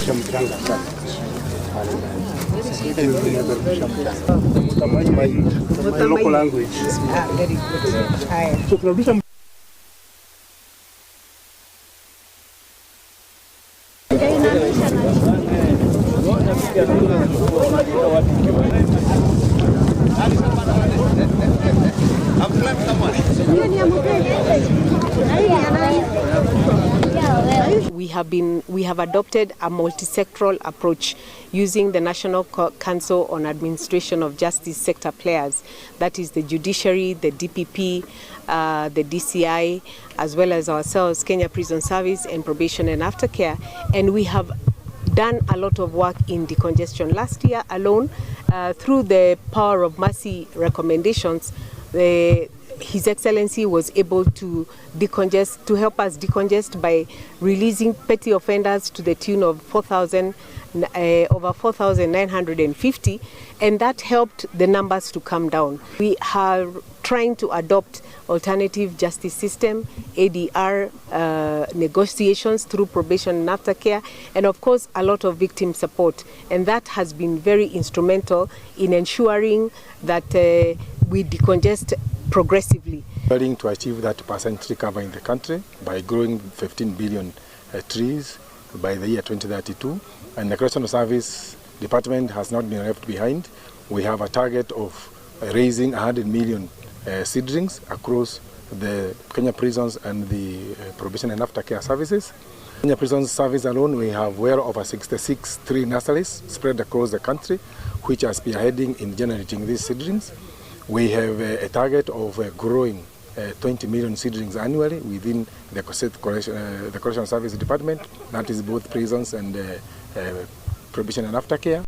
The local language. Very good. So tunarudisha We have adopted a multi-sectoral approach using the National Council on Administration of Justice sector players, that is the judiciary, the DPP, the DCI, as well as ourselves, Kenya Prison Service and Probation and Aftercare, and we have done a lot of work in decongestion. Last year alone, through the Power of Mercy recommendations, His Excellency was able to decongest, to help us decongest by releasing petty offenders to the tune of over 4,950, and that helped the numbers to come down. We are trying to adopt alternative justice system, ADR negotiations through probation and aftercare, and of course a lot of victim support, and that has been very instrumental in ensuring that we decongest progressively. Trying to achieve that percent recover in the country by growing 15 billion trees by the year 2032, and the Correctional Service Department has not been left behind. We have a target of raising 100 million seedlings across the Kenya prisons and the probation and aftercare services. Kenya Prison Service alone, we have well over 66 tree nurseries spread across the country, which are spearheading in generating these seedlings. We have a target of growing 20 million seedlings annually within the Correctional Service Department, that is both prisons and probation and aftercare.